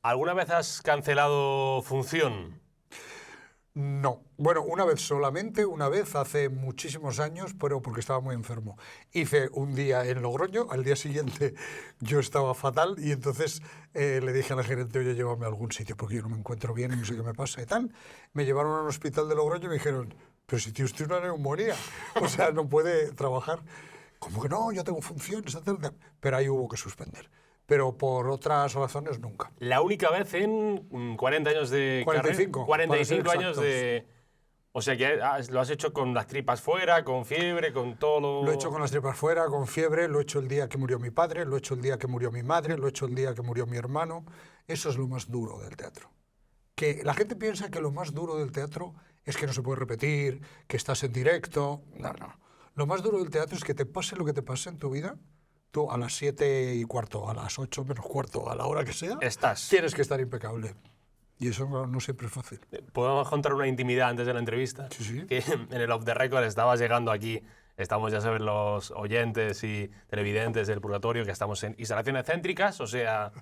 ¿Alguna vez has cancelado función? No. Bueno, una vez solamente, una vez hace muchísimos años, pero porque estaba muy enfermo. Hice un día en Logroño, al día siguiente yo estaba fatal y entonces le dije a la gerente, oye, llévame a algún sitio porque yo no me encuentro bien y no sé qué me pasa y tal. Me llevaron a un hospital de Logroño y me dijeron, pero si tiene usted una neumonía, o sea, no puede trabajar. Como que no, yo tengo funciones, etcétera. Pero ahí hubo que suspender. Pero por otras razones nunca. La única vez en 40 años de 45, carrera. 45 para ser años exactos. de... O sea que lo has hecho con las tripas fuera, con fiebre, con todo lo... Lo he hecho con las tripas fuera, con fiebre, lo he hecho el día que murió mi padre, lo he hecho el día que murió mi madre, lo he hecho el día que murió mi hermano. Eso es lo más duro del teatro. Que la gente piensa que lo más duro del teatro es que no se puede repetir, que estás en directo. No, no. Lo más duro del teatro es que te pase lo que te pase en tu vida. Tú a las 7:15, a las 8:15, a la hora que sea, Estás. tienes que estar impecable. Y eso no siempre es fácil. ¿Podemos contar una intimidad antes de la entrevista? Sí, sí. Que en el Off the Record estabas llegando aquí. Estamos, ya saben, los oyentes y televidentes del Purgatorio, que estamos en instalaciones céntricas, o sea,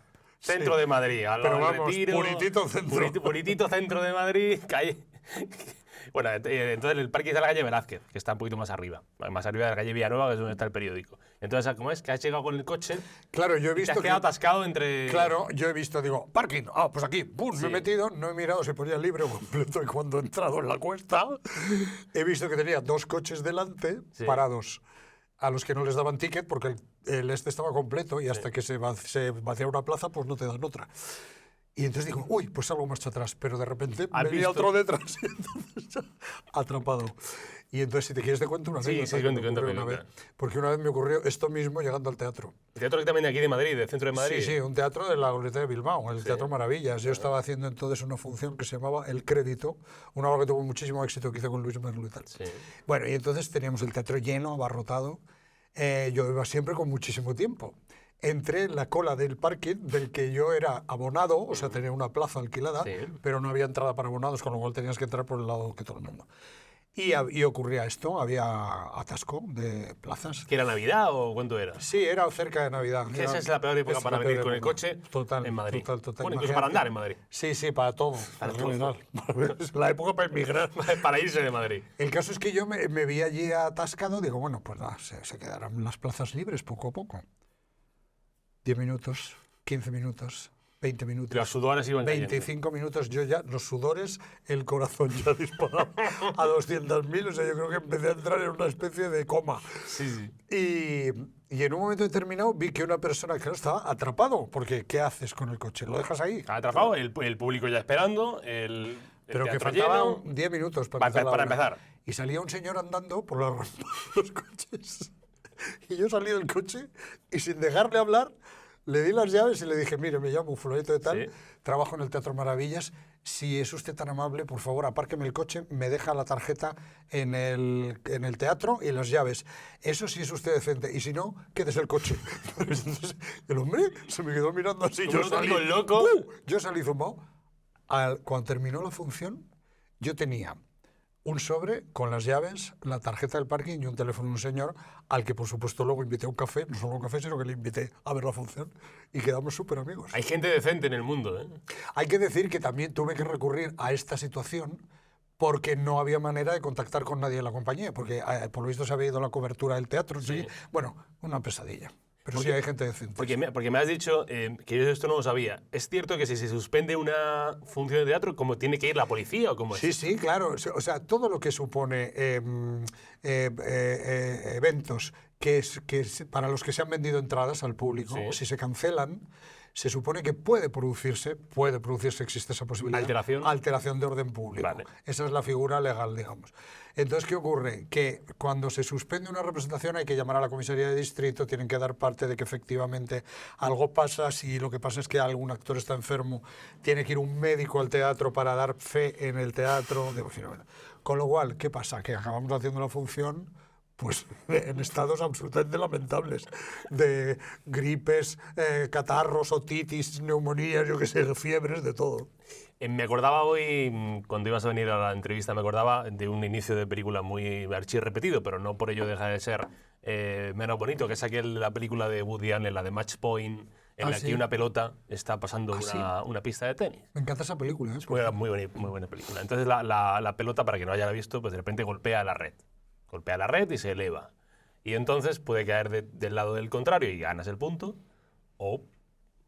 centro de Madrid. Pero vamos, puritito centro. Puritito centro de Madrid, calle... Bueno, entonces el parque está en la calle Velázquez, que está un poquito más arriba de la calle Villanueva, que es donde está el periódico. Entonces, ¿cómo es? Que has llegado con el coche. Claro, yo he y te visto has quedado atascado entre... Claro, yo he visto, digo, parking, pues aquí, pum, Sí. me he metido, no he mirado si ponía libre o completo y cuando he entrado en la cuesta he visto que tenía 2 coches delante parados a los que no les daban ticket porque el este estaba completo y hasta que se vacía una plaza pues no te dan otra. Y entonces digo, uy, pues salgo marcha atrás, pero de repente venía otro detrás y entonces atrapado. Y entonces, si te quieres te cuento una anécdota. Cuenta. Porque una vez me ocurrió esto mismo llegando al teatro. El teatro que también de aquí de Madrid, del centro de Madrid. Sí, un teatro de la Glorieta de Bilbao, el Teatro Maravillas. Yo estaba haciendo entonces una función que se llamaba El Crédito, una obra que tuvo muchísimo éxito que hice con Luis Merlo y tal. Sí. Bueno, y entonces teníamos el teatro lleno, abarrotado. Yo iba siempre con muchísimo tiempo. Entré en la cola del parking del que yo era abonado, o sea, tenía una plaza alquilada, pero no había entrada para abonados, con lo cual tenías que entrar por el lado que todo el mundo. Y ocurría esto, había atasco de plazas. ¿Que era Navidad o cuánto era? Sí, era cerca de Navidad. Esa es la peor época para venir con el coche en Madrid. Total. Bueno, incluso para andar en Madrid. Sí, para todo. Para en todo. general. Es la época para emigrar. Para irse de Madrid. El caso es que yo me vi allí atascado, digo, bueno, pues nada, se quedarán las plazas libres poco a poco. 10 minutos, 15 minutos, 20 minutos. Y los sudores iban 25 minutos, yo ya, los sudores, el corazón ya disparaba a 200.000, o sea, yo creo que empecé a entrar en una especie de coma. Sí. Y en un momento determinado vi que una persona que no estaba atrapado, porque ¿qué haces con el coche? ¿Lo dejas ahí? Atrapado, el público ya esperando, Pero que teatro faltaban lleno. 10 minutos Para empezar. Y salía un señor andando por la rampa de los coches. Y yo salí del coche y sin dejarle hablar, le di las llaves y le dije, mire, me llamo fulanito de tal, trabajo en el Teatro Maravillas, si es usted tan amable, por favor, apárqueme el coche, me deja la tarjeta en el teatro y las llaves. Eso sí es usted decente, y si no, quédese el coche. Entonces, el hombre se me quedó mirando así, yo salí, loco. yo salí zumbado. Cuando terminó la función, yo tenía un sobre con las llaves, la tarjeta del parking y un teléfono de un señor al que por supuesto luego invité a un café, no solo a un café, sino que le invité a ver la función y quedamos súper amigos. Hay gente decente en el mundo, ¿eh? Hay que decir que también tuve que recurrir a esta situación porque no había manera de contactar con nadie en la compañía, porque por lo visto se había ido la cobertura del teatro. Sí. Bueno, una pesadilla. Pero sí hay gente decente. Porque me has dicho que yo esto no lo sabía. ¿Es cierto que si se suspende una función de teatro, como tiene que ir la policía o cómo es? Sí, claro. O sea, todo lo que supone eventos para los que se han vendido entradas al público, si se cancelan, se supone que puede producirse, existe esa posibilidad. Alteración de orden público. Vale. Esa es la figura legal, digamos. Entonces, ¿qué ocurre? Que cuando se suspende una representación hay que llamar a la comisaría de distrito, tienen que dar parte de que efectivamente algo pasa. Si lo que pasa es que algún actor está enfermo, tiene que ir un médico al teatro para dar fe en el teatro. Con lo cual, ¿qué pasa? Que acabamos haciendo la función pues en estados absolutamente lamentables, de gripes, catarros, otitis, neumonías, yo qué sé, fiebres, de todo. Me acordaba hoy, cuando ibas a venir a la entrevista, me acordaba de un inicio de película muy archirrepetido, pero no por ello deja de ser menos bonito, que es aquel de la película de Woody Allen, la de Match Point, en la ¿sí? que una pelota está pasando ¿sí? una pista de tenis. Me encanta esa película, ¿eh? Muy buena película. Entonces la pelota, para que no haya visto, pues de repente golpea la red. Golpea la red y se eleva. Y entonces puede caer del lado del contrario y ganas el punto, o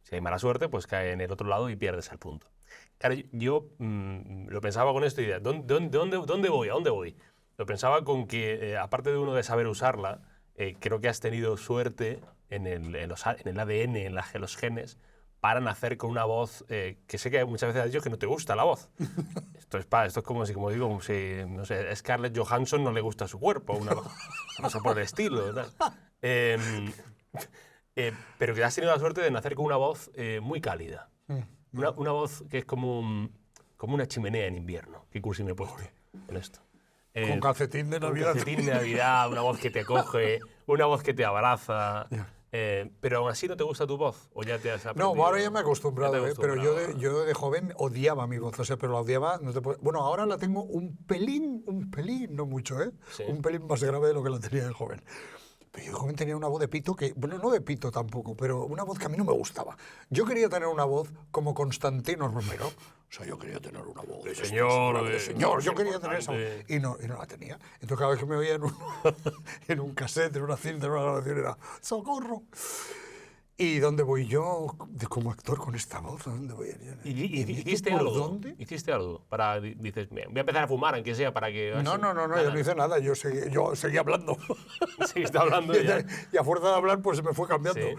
si hay mala suerte, pues cae en el otro lado y pierdes el punto. Claro, yo lo pensaba con esta idea. ¿Dónde voy? ¿A dónde voy? Lo pensaba con que, aparte de uno de saber usarla, creo que has tenido suerte en el ADN, en los genes, para nacer con una voz que sé que muchas veces has dicho que no te gusta la voz. Esto es como si, como digo, si, no sé, Scarlett Johansson no le gusta su cuerpo, una cosa por el estilo. Pero que has tenido la suerte de nacer con una voz muy cálida. Una voz que es como una chimenea en invierno. Qué cursi me he puesto con esto. Con calcetín de Navidad. Con calcetín de Navidad, una voz que te acoge, una voz que te abraza. Pero aún así no te gusta tu voz, ¿o ya te has aprendido? No, ahora ya me he acostumbrado, pero yo de joven odiaba mi voz, o sea, pero la odiaba. Bueno, ahora la tengo un pelín, no mucho, Sí. Un pelín más grave de lo que la tenía de joven. Pero yo de joven tenía una voz de pito que, bueno, no de pito tampoco, pero una voz que a mí no me gustaba. Yo quería tener una voz como Constantino Romero. O sea, yo quería tener una voz de señor. de señor, yo quería tener esa voz. Y no la tenía. Entonces cada vez que me oía en un cassette, en una cinta, en una grabación, era ¡socorro! ¿Y dónde voy yo como actor con esta voz? ¿A dónde voy? ¿Hiciste ¿Por algo? dónde? ¿Hiciste algo? Dices, voy a empezar a fumar, aunque sea, para que... No, yo no hice nada. Yo seguía hablando. Seguiste hablando ya. Y a fuerza de hablar, pues se me fue cambiando. Sí.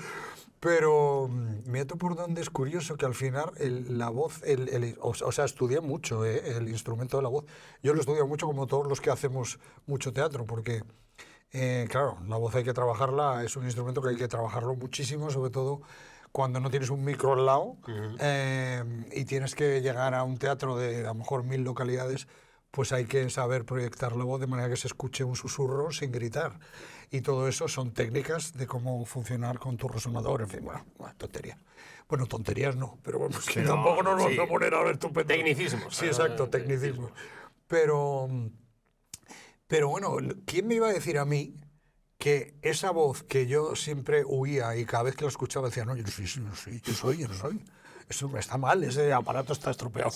Pero mira tú por dónde es curioso que al final la voz, o sea, estudié mucho el instrumento de la voz. Yo lo estudio mucho como todos los que hacemos mucho teatro, porque, claro, la voz hay que trabajarla, es un instrumento que hay que trabajarlo muchísimo, sobre todo cuando no tienes un micro al lado y tienes que llegar a un teatro de a lo mejor 1000 localidades, pues hay que saber proyectar la voz de manera que se escuche un susurro sin gritar. Y todo eso son técnicas de cómo funcionar con tu resonador, en fin, bueno, tonterías. Bueno, tonterías no, pero bueno, pues que tampoco nos vamos a poner ahora estupendo. Tecnicismos. Sí, exacto, tecnicismos. Pero bueno, ¿quién me iba a decir a mí que esa voz que yo siempre huía y cada vez que la escuchaba decía, no, yo no soy. Eso está mal, ese aparato está estropeado.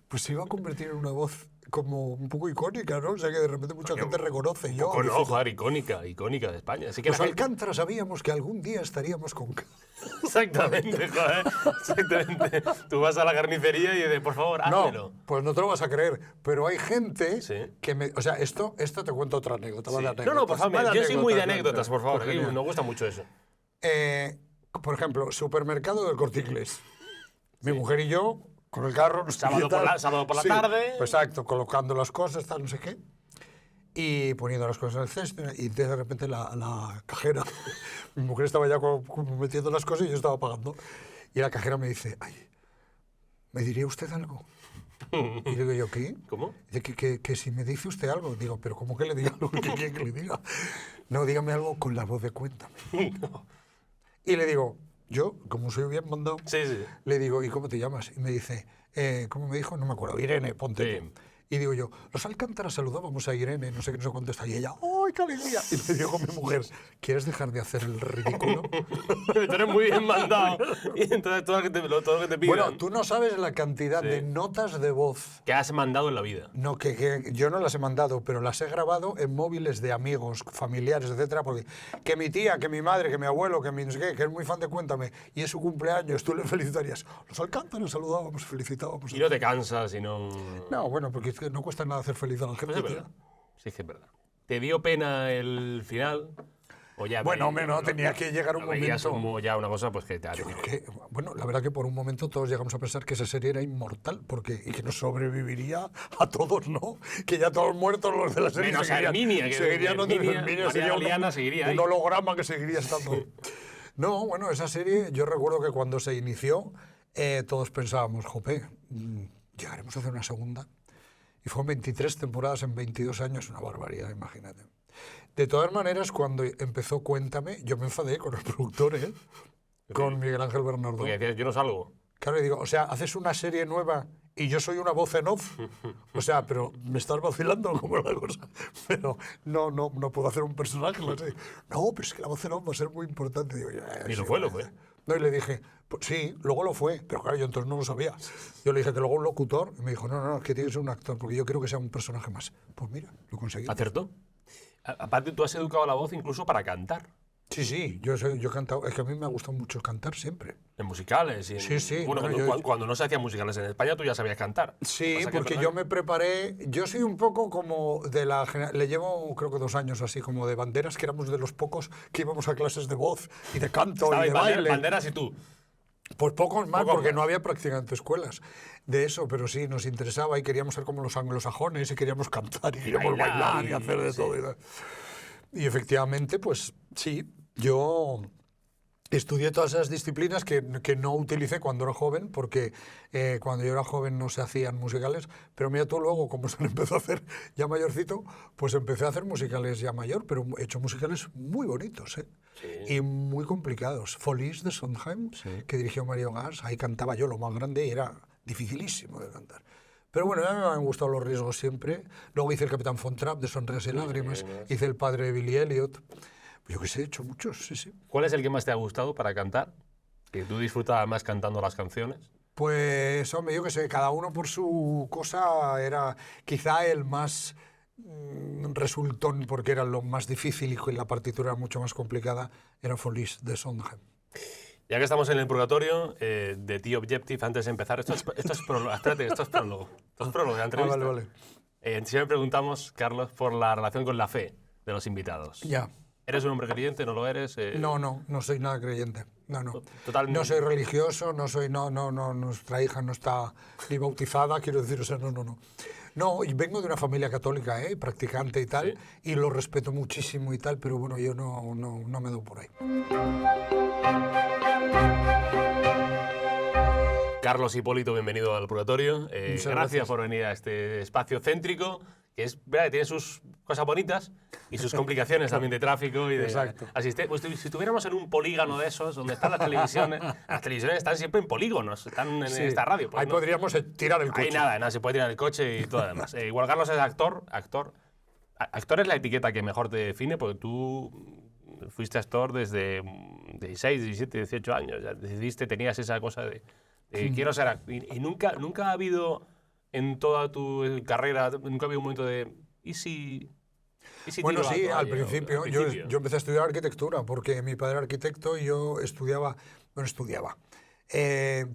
Pues se iba a convertir en una voz como un poco icónica, ¿no? O sea, que de repente mucha gente reconoce. Joder, icónica de España. Así que los Alcántara sabíamos que algún día estaríamos con... Exactamente, joder. Exactamente. Tú vas a la carnicería y dices, por favor, házmelo. No, pues no te lo vas a creer, pero hay gente Sí. que me... O sea, esto te cuento otra anécdota. Sí. Va de anécdotas, No, por favor, yo soy muy de anécdotas, por favor. Pues Nos gusta mucho eso. por ejemplo, supermercado del Corte Inglés. Mi mujer y yo, con el carro... Sábado por la tarde. Pues exacto, colocando las cosas, tal, no sé qué. Y poniendo las cosas en el cesto. Y de repente la cajera... mi mujer estaba ya metiendo las cosas y yo estaba pagando. Y la cajera me dice, ay, ¿me diría usted algo? Y le digo yo, ¿qué? ¿Cómo? Dice que si me dice usted algo. Digo, ¿pero cómo que le diga algo? ¿Qué quiere que le diga? No, dígame algo con la voz de Cuéntame. No. Y le digo, yo, como soy bien mandado, Sí. le digo, ¿y cómo te llamas? Y me dice, ¿cómo me dijo? No me acuerdo, Irene, ponte. Sí. Y digo yo, los Alcántara saludábamos a Irene, no sé qué, no sé cuánto está. Y ella, ¡ay, qué alegría! Y me dijo mi mujer, ¿quieres dejar de hacer el ridículo? Tú eres muy bien mandado. Y entonces todo lo que te pidan. Bueno, tú no sabes la cantidad de notas de voz. Que has mandado en la vida. No, que yo no las he mandado, pero las he grabado en móviles de amigos, familiares, etcétera, porque que mi tía, que mi madre, que mi abuelo, que mi no sé qué, que es muy fan de Cuéntame, y es su cumpleaños, tú le felicitarías. Los Alcántara saludábamos, felicitábamos. Y no te cansas y no... No, bueno, porque es que no cuesta nada hacer feliz a la gente. Pues es verdad. Sí, es que es verdad. ¿Te dio pena el final? ¿O ya Bueno, hombre, no, tenía que llegar un momento... como ya una cosa pues que te ha Yo creo que, bueno, la verdad que por un momento todos llegamos a pensar que esa serie era inmortal, y que nos sobreviviría a todos, ¿no? Que ya todos muertos los de la serie menos seguirían. Herminia, que seguirían Herminia sería un seguiría ahí. holograma que seguiría estando. No, bueno, esa serie, yo recuerdo que cuando se inició, todos pensábamos, jope, llegaremos a hacer una segunda. Y fueron 23 temporadas en 22 años, una barbaridad, imagínate. De todas maneras, cuando empezó Cuéntame, yo me enfadé con el productor, con Miguel Ángel Bernardo. Porque decías, yo no salgo. Claro, y digo, o sea, haces una serie nueva y yo soy una voz en off. O sea, pero me estás vacilando como la cosa. Pero no puedo hacer un personaje. No, sé. No, pero es que la voz en off va a ser muy importante. Digo, Y sí, lo fue, lo fue. No, y le dije, pues sí, luego lo fue, pero claro, yo entonces no lo sabía. Yo le dije que luego un locutor, y me dijo, no, es que tiene que ser un actor, porque yo quiero que sea un personaje más. Pues mira, lo conseguí. ¿Acertó? Aparte, tú has educado la voz incluso para cantar. Sí, yo he cantado, es que a mí me ha gustado mucho cantar siempre. En musicales. Y en, Sí. Bueno, cuando no se hacían musicales en España, tú ya sabías cantar. Sí, Pasa que porque yo me preparé, yo soy un poco como le llevo creo que 2 años así, como de banderas, que éramos de los pocos que íbamos a clases de voz y de canto y de baile. Banderas y tú. Pues pocos más, Poco porque más. no había prácticamente escuelas de eso, pero sí, nos interesaba y queríamos ser como los anglosajones y queríamos cantar y queríamos bailar y hacer de todo. Y efectivamente, pues sí, yo estudié todas esas disciplinas que no utilicé cuando era joven, porque cuando yo era joven no se hacían musicales, pero mira tú luego, como se empezó a hacer ya mayorcito, pues empecé a hacer musicales ya mayor, pero he hecho musicales muy bonitos, ¿eh? Sí. Y muy complicados. Folies de Sondheim, que dirigió Mario Gas, ahí cantaba yo lo más grande y era dificilísimo de cantar. Pero bueno, a mí me han gustado los riesgos siempre. Luego hice el Capitán Von Trapp de Sonrisas y Lágrimas, hice el padre de Billy Elliot. Yo que sé, he hecho muchos, sí. ¿Cuál es el que más te ha gustado para cantar? ¿Que tú disfrutabas más cantando las canciones? Pues, hombre, yo que sé, cada uno por su cosa era quizá el más resultón, porque era lo más difícil y la partitura era mucho más complicada, era Folies de Sondheim. Ya que estamos en el purgatorio, de The Objective, antes de empezar, esto es prólogo. Espérate, esto es prólogo. Esto es prólogo de la entrevista. Vale. Siempre preguntamos, Carlos, por la relación con la fe de los invitados. Ya. ¿Eres un hombre creyente? ¿No lo eres? No soy nada creyente. No. Totalmente. No soy religioso, nuestra hija no está ni bautizada, quiero decir, o sea, no. No, y vengo de una familia católica, practicante y tal, ¿Sí? y lo respeto muchísimo y tal, pero bueno, yo no me doy por ahí. Carlos Hipólito, bienvenido al Purgatorio. Gracias por venir a este espacio céntrico, que es verdad que tiene sus cosas bonitas y sus complicaciones también de tráfico y de asistencia. Pues si estuviéramos en un polígono de esos, donde están las televisiones están siempre en polígonos, están en esta radio. Pues ahí podríamos tirar el coche. Ahí nada, se puede tirar el coche y todo además. Igual Carlos es actor. Actor es la etiqueta que mejor te define, porque tú fuiste actor desde 16, 17, 18 años. Ya decidiste, tenías esa cosa de quiero ser actor. Y nunca ha habido en toda tu carrera, nunca ha habido un momento de ¿y si bueno, tiro sí, la al toalla? principio. Yo empecé a estudiar arquitectura porque mi padre era arquitecto y yo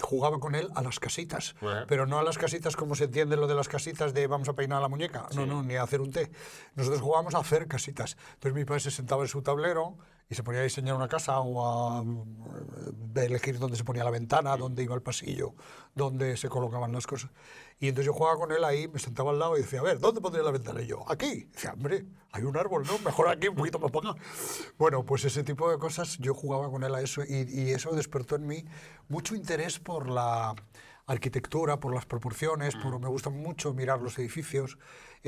jugaba con él a las casitas, pero no a las casitas como se entiende lo de las casitas de vamos a peinar a la muñeca, no, ni a hacer un té. Nosotros jugábamos a hacer casitas. Entonces mi padre se sentaba en su tablero y se ponía a diseñar una casa o a elegir dónde se ponía la ventana, dónde iba el pasillo, dónde se colocaban las cosas. Y entonces yo jugaba con él ahí, me sentaba al lado y decía, a ver, ¿dónde pondría la ventana? Y yo, aquí. Y decía, hombre, hay un árbol, ¿no? Mejor aquí, un poquito más para acá. Bueno, pues ese tipo de cosas, yo jugaba con él a eso y eso despertó en mí mucho interés por la arquitectura, por las proporciones, me gusta mucho mirar los edificios.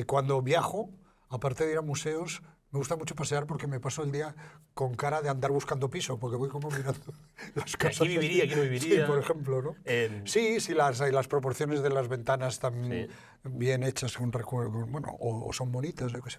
Cuando viajo, aparte de ir a museos, me gusta mucho pasear porque me paso el día con cara de andar buscando piso, porque voy como mirando las casas. Aquí viviría, aquí no viviría. Sí, por ejemplo, ¿no? Sí, las proporciones de las ventanas están bien hechas, bueno, o son bonitas, yo qué sé.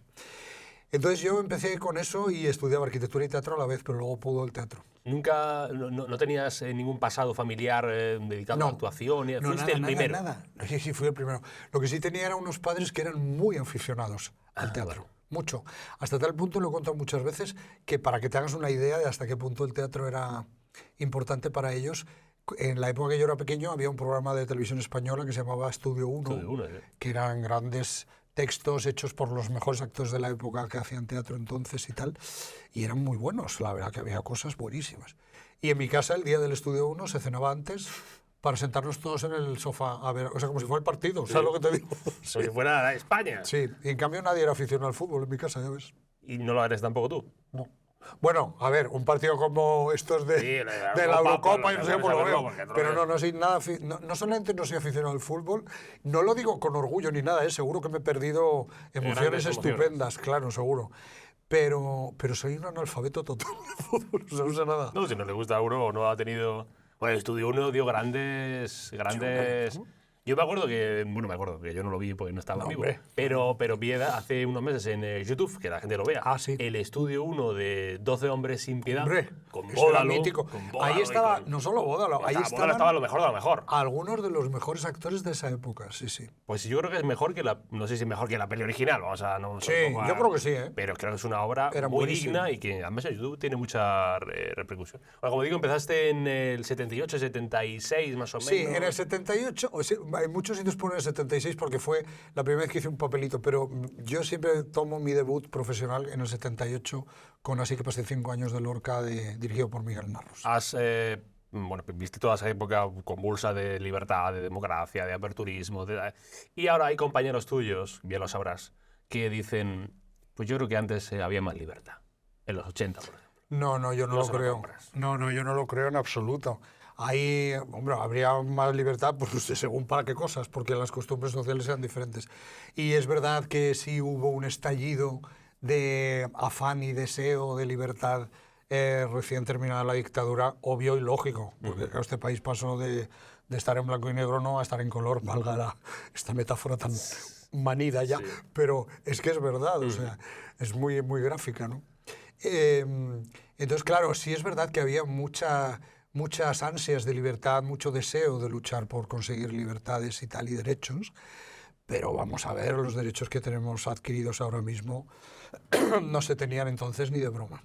Entonces yo empecé con eso y estudiaba arquitectura y teatro a la vez, pero luego pudo el teatro. ¿Nunca no tenías ningún pasado familiar dedicado a la actuación? ¿Fuiste el primero? Nada. Sí, fui el primero. Lo que sí tenía eran unos padres que eran muy aficionados al teatro. Bueno. Mucho. Hasta tal punto, lo he contado muchas veces, que para que te hagas una idea de hasta qué punto el teatro era importante para ellos, en la época que yo era pequeño había un programa de televisión española que se llamaba Estudio 1, que eran grandes textos hechos por los mejores actores de la época que hacían teatro entonces y tal, y eran muy buenos, la verdad que había cosas buenísimas. Y en mi casa el día del Estudio 1 se cenaba antes para sentarnos todos en el sofá a ver, o sea, como si fuera el partido, ¿sabes lo que te digo? Como si fuera España. Sí, y en cambio nadie era aficionado al fútbol en mi casa, ya ves. ¿Y no lo eres tampoco tú? No. Bueno, a ver, un partido como estos de la Eurocopa y no sé cómo lo veo. Pero no soy nada, no solamente no soy aficionado al fútbol, no lo digo con orgullo ni nada, seguro que me he perdido emociones estupendas, claro, seguro. Pero soy un analfabeto total de fútbol, no sé nada. No, si no le gusta a uno o no ha tenido... Bueno, el Estudio 1 dio grandes Yo me acuerdo que yo no lo vi porque no estaba No, vivo, hombre. pero vi hace unos meses en YouTube, que la gente lo vea, Ah, sí. el estudio 1 de 12 hombres sin piedad, Hombre, con eso era Bódalo, mítico. con Bódalo Ahí y estaba, con- no solo Bódalo, ahí Bódalo estaban estaba lo mejor de lo mejor. algunos de los mejores actores de esa época, sí, sí. Pues yo creo que es mejor que no sé si mejor que la peli original, vamos a no Sí, tampoco yo creo que sí, ¿eh? pero creo que es una obra Era muy buenísimo. digna y que además en YouTube tiene mucha repercusión. Bueno, como digo, empezaste en el 78, 76 más o menos. Sí, en el 78, hay muchos sitios ponen el 76 porque fue la primera vez que hice un papelito, pero yo siempre tomo mi debut profesional en el 78 con Así que pasé 5 años de Lorca, dirigido por Miguel Narros. Bueno, viste toda esa época convulsa de libertad, de democracia, de aperturismo. Y ahora hay compañeros tuyos, bien lo sabrás, que dicen, pues yo creo que antes había más libertad. En los 80, por ejemplo. No, yo no No lo se lo creo. compras. No, yo no lo creo en absoluto. Ahí, hombre, habría más libertad, pues según para qué cosas, porque las costumbres sociales eran diferentes. Y es verdad que sí hubo un estallido de afán y deseo de libertad recién terminada la dictadura, obvio y lógico, porque claro, este país pasó de estar en blanco y negro no a estar en color, valga esta metáfora tan manida ya, pero es que es verdad, o sea, es muy, muy gráfica, ¿no? Entonces, claro, sí es verdad que había muchas ansias de libertad, mucho deseo de luchar por conseguir libertades y tal y derechos, pero vamos a ver, los derechos que tenemos adquiridos ahora mismo no se tenían entonces ni de broma.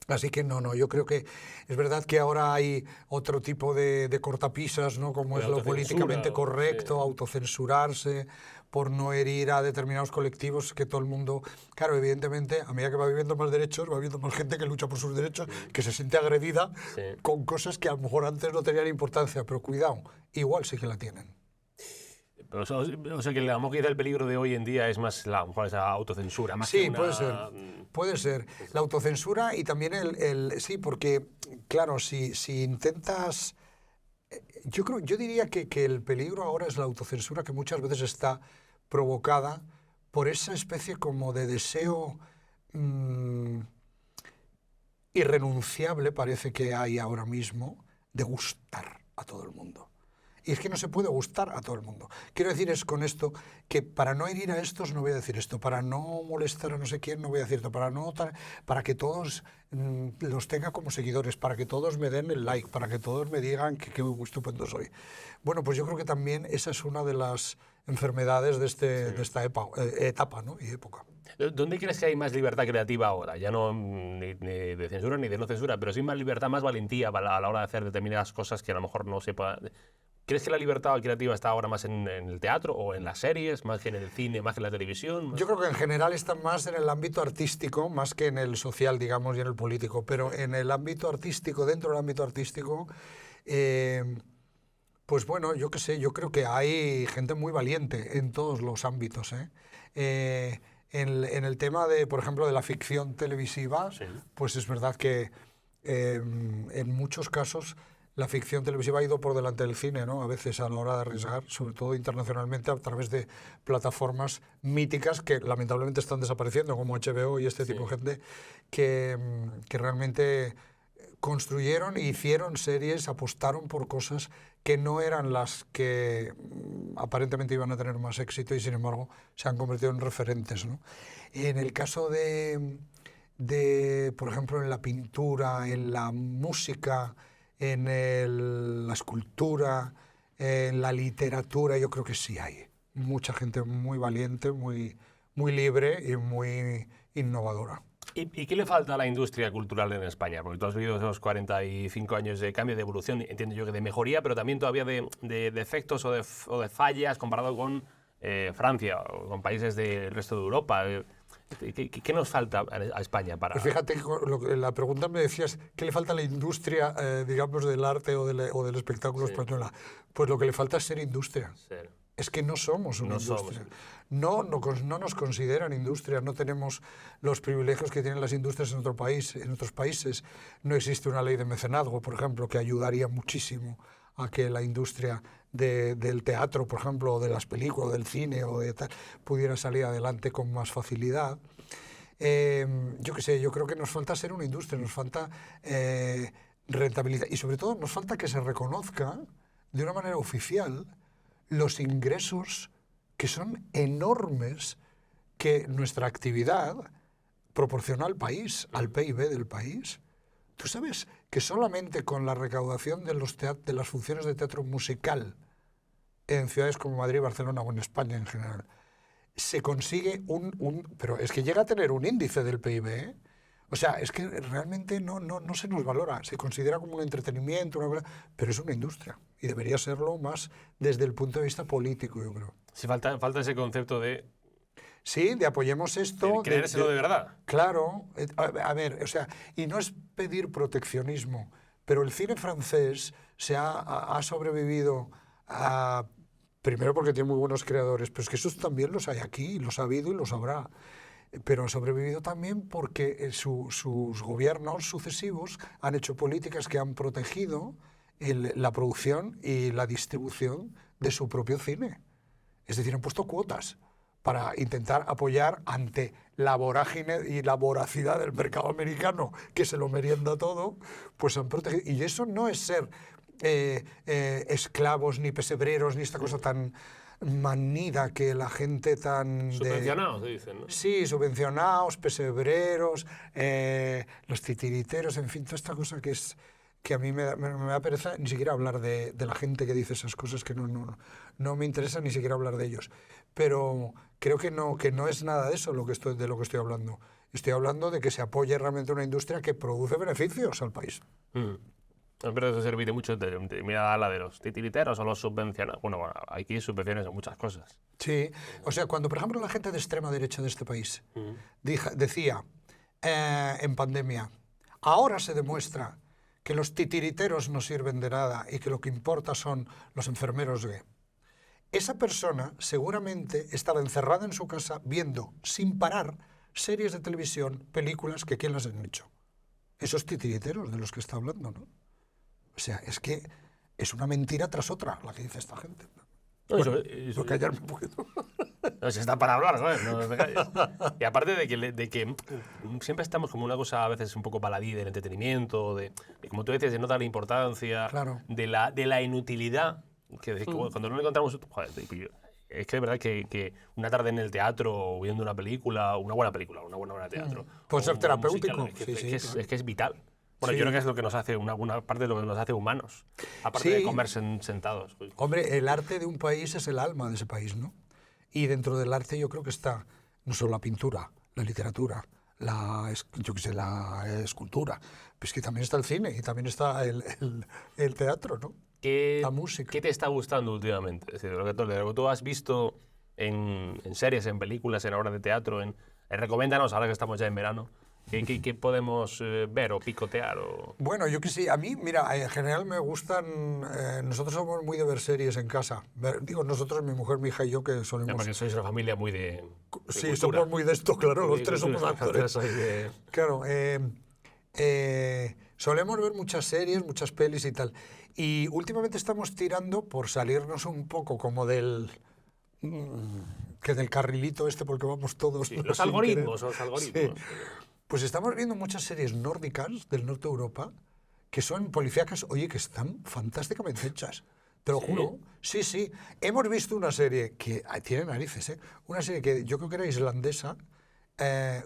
Así que no, yo creo que es verdad que ahora hay otro tipo de cortapisas, ¿no? Como De es lo autocensura, políticamente o- correcto, sí. autocensurarse, por no herir a determinados colectivos, que todo el mundo, claro, evidentemente, a medida que va viviendo más derechos, va habiendo más gente que lucha por sus derechos, que se siente agredida Sí. con cosas que a lo mejor antes no tenían importancia, pero cuidado, igual sí que la tienen. Pero, o sea que la quizá el peligro de hoy en día es más a lo mejor esa autocensura, más que Sí, una... puede ser. Puede ser. La autocensura y también sí, porque, claro, si intentas... yo diría que el peligro ahora es la autocensura, que muchas veces está provocada por esa especie como de deseo mm, irrenunciable, parece que hay ahora mismo, de gustar a todo el mundo. Y es que no se puede gustar a todo el mundo. Quiero decir es con esto que para no herir a estos no voy a decir esto, para no molestar a no sé quién no voy a decir esto, para que todos los tenga como seguidores, para que todos me den el like, para que todos me digan que qué estupendo soy. Bueno, pues yo creo que también esa es una de las enfermedades de esta etapa, ¿no? Y época. ¿Dónde crees que hay más libertad creativa ahora? Ya no ni de censura ni de no censura, pero sí más libertad, más valentía a la hora de hacer determinadas cosas que a lo mejor no se puedan... ¿Crees que la libertad creativa está ahora más en el teatro o en las series, más que en el cine, más que en la televisión? Yo creo que en general está más en el ámbito artístico, más que en el social, digamos, y en el político, pero en el ámbito artístico, dentro del ámbito artístico, pues bueno, yo qué sé, yo creo que hay gente muy valiente en todos los ámbitos, ¿eh? En el tema de, por ejemplo, de la ficción televisiva, Sí. pues es verdad que en muchos casos la ficción televisiva ha ido por delante del cine, ¿no? A veces a la hora de arriesgar, sobre todo internacionalmente, a través de plataformas míticas que lamentablemente están desapareciendo, como HBO y este tipo de gente, que realmente construyeron e hicieron series, apostaron por cosas que no eran las que aparentemente iban a tener más éxito y sin embargo se han convertido en referentes, ¿no? En el caso por ejemplo, en la pintura, en la música, en la escultura, en la literatura, yo creo que sí hay mucha gente muy valiente, muy libre y muy innovadora. ¿Y qué le falta a la industria cultural en España? Porque tú has vivido esos 45 años de cambio, de evolución, entiendo yo que de mejoría, pero también todavía de defectos o de fallas comparado con Francia o con países del resto de Europa. ¿Qué nos falta a España para...? Pues fíjate, la pregunta me decías, ¿qué le falta a la industria, digamos, del arte o del espectáculo española? Pues lo que le falta es ser industria. ser? Es que no somos una No industria. somos. No nos consideran industria, no tenemos los privilegios que tienen las industrias en otros países. No existe una ley de mecenazgo, por ejemplo, que ayudaría muchísimo a que la industria del teatro, por ejemplo, o de las películas, o del cine, o de tal, pudiera salir adelante con más facilidad. Yo qué sé, yo creo que nos falta ser una industria, nos falta rentabilidad y sobre todo nos falta que se reconozca de una manera oficial los ingresos que son enormes que nuestra actividad proporciona al país, al PIB del país. ¿Tú sabes que solamente con la recaudación de las funciones de teatro musical en ciudades como Madrid, Barcelona o en España en general, se consigue pero es que llega a tener un índice del PIB, ¿eh? O sea, es que realmente no se nos valora, se considera como un entretenimiento, pero es una industria y debería serlo más desde el punto de vista político, yo creo. Sí, falta ese concepto de... Sí, de apoyemos esto. De creérselo de verdad. Claro, a ver, o sea, y no es pedir proteccionismo, pero el cine francés ha sobrevivido primero porque tiene muy buenos creadores, pero es que esos también los hay aquí, los ha habido y los habrá. Pero ha sobrevivido también porque sus gobiernos sucesivos han hecho políticas que han protegido la producción y la distribución de su propio cine. Es decir, han puesto cuotas para intentar apoyar ante la vorágine y la voracidad del mercado americano, que se lo merienda todo, pues han protegido. Y eso no es ser esclavos, ni pesebreros, ni esta cosa tan manida que la gente tan... Subvencionados, dicen, ¿no? Sí, subvencionados, pesebreros, los titiriteros, en fin, toda esta cosa que a mí me da pereza ni siquiera hablar de la gente que dice esas cosas, que no me interesa ni siquiera hablar de ellos. Pero creo que no es nada de eso de lo que estoy hablando. Estoy hablando de que se apoye realmente una industria que produce beneficios al país. Pero eso serviría mucho mira la de los titiriteros o los subvencionados. Bueno, aquí subvenciones en muchas cosas. Sí, o sea, cuando por ejemplo la gente de extrema derecha de este país decía en pandemia, ahora se demuestra que los titiriteros no sirven de nada y que lo que importa son los enfermeros gay. Esa persona seguramente estaba encerrada en su casa viendo sin parar series de televisión, películas que ¿quién las han hecho? Esos titiriteros de los que está hablando, ¿no? O sea, es que es una mentira tras otra la que dice esta gente. Bueno, eso callarme un poquito. No, se está para hablar, ¿sabes? No te calles. Y aparte de que siempre estamos como una cosa a veces un poco baladí del entretenimiento, de como tú decías, de no darle importancia, claro, de la inutilidad, que cuando no lo encontramos... Joder, es que de verdad que una tarde en el teatro o viendo una película, una buena obra de teatro... Puede ser terapéutico. Musical, es que es vital. Bueno, yo creo que es lo que nos hace, una parte de lo que nos hace humanos, aparte de comer sentados. Hombre, el arte de un país es el alma de ese país, ¿no? Y dentro del arte yo creo que está no solo la pintura, la literatura, la escultura, pues que también está el cine y también está el teatro, ¿no? La música. ¿Qué te está gustando últimamente? Es decir, lo que tú has visto en series, en películas, en obras de teatro, recomiéndanos, ahora que estamos ya en verano, ¿qué podemos ver o picotear? Bueno, yo que sí. A mí, mira, en general me gustan... nosotros somos muy de ver series en casa. Nosotros, mi mujer, mi hija y yo, que solemos... Porque sois una familia muy de sí, cultura. somos muy de esto, claro. Los tres somos actores. Claro. Solemos ver muchas series, muchas pelis y tal. Y últimamente estamos tirando por salirnos un poco como del carrilito este, porque vamos todos... Sí, los algoritmos. Sí. Pues estamos viendo muchas series nórdicas del norte de Europa que son policíacas, oye, que están fantásticamente hechas. Te lo juro. Sí. Hemos visto una serie que tiene narices, ¿eh? Una serie que yo creo que era islandesa,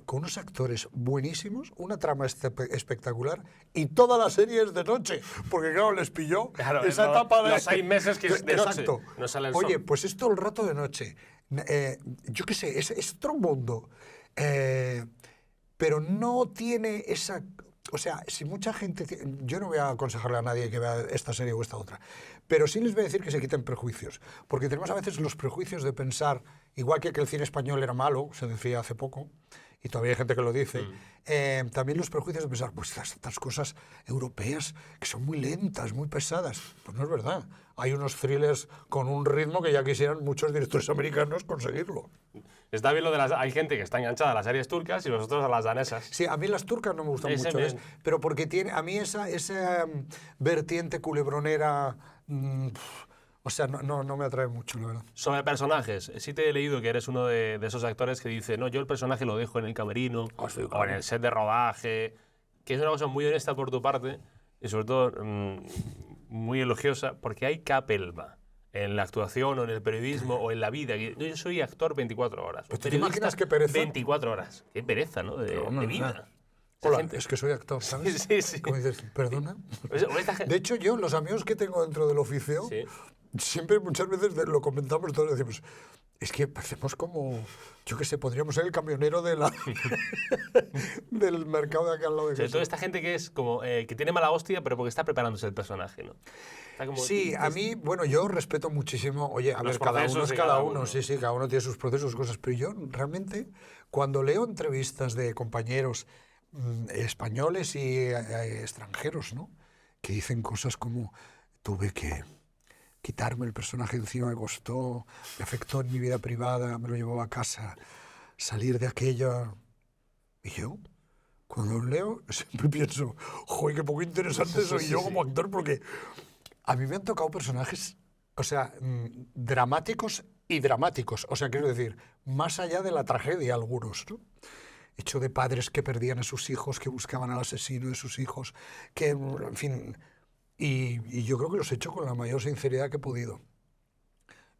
con unos actores buenísimos, una trama espectacular, y toda la serie es de noche, porque claro, les pilló esa etapa de... Los 6 meses que es de noche. Exacto. No sale el Oye, sol. pues es todo el rato de noche. Yo qué sé, es otro mundo. Pero no tiene esa... O sea, si mucha gente... Yo no voy a aconsejarle a nadie que vea esta serie o esta otra, pero sí les voy a decir que se quiten prejuicios, porque tenemos a veces los prejuicios de pensar, igual que el cine español era malo, se decía hace poco, y todavía hay gente que lo dice, también los prejuicios de pensar, pues estas cosas europeas que son muy lentas, muy pesadas. Pues no es verdad. Hay unos thrillers con un ritmo que ya quisieran muchos directores americanos conseguirlo. Está bien lo de hay gente que está enganchada a las series turcas y nosotros a las danesas. Sí, a mí las turcas no me gustan mucho, ¿ves? Pero porque tiene a mí esa vertiente culebronera, o sea, no me atrae mucho, la verdad. Sobre personajes, sí te he leído que eres uno de esos actores que dice, no, yo el personaje lo dejo en el camerino o en el set de rodaje, que es una cosa muy honesta por tu parte y sobre todo muy elogiosa, porque hay Capelba en la actuación o en el periodismo o en la vida. Yo soy actor 24 horas. ¿Pero tú te imaginas qué pereza? 24 horas. Qué pereza, ¿no? De vida. Hola, gente... es que soy actor, ¿sabes? Sí, sí. Como dices, ¿perdona? Gente... De hecho, yo, los amigos que tengo dentro del oficio, sí. siempre, muchas veces lo comentamos todos, decimos, es que parecemos como, yo qué sé, podríamos ser el camionero de del mercado de acá al lado de casa. Toda esta gente que es como, que tiene mala hostia, pero porque está preparándose el personaje, ¿no? Como, sí, a mí, bueno, yo respeto muchísimo, oye, a ver, cada uno es cada uno, sí, cada uno tiene sus procesos, sus cosas, pero yo realmente, cuando leo entrevistas de compañeros españoles y extranjeros, ¿no? Que dicen cosas como, tuve que quitarme el personaje encima, me costó, me afectó en mi vida privada, me lo llevaba a casa, salir de aquella... Y yo, cuando lo leo, siempre pienso, joder, qué poco interesante soy yo como actor, porque a mí me han tocado personajes, o sea, dramáticos y dramáticos, o sea, quiero decir, más allá de la tragedia algunos, ¿no? Hecho de padres que perdían a sus hijos, que buscaban al asesino de sus hijos, que, en fin... Y yo creo que los he hecho con la mayor sinceridad que he podido.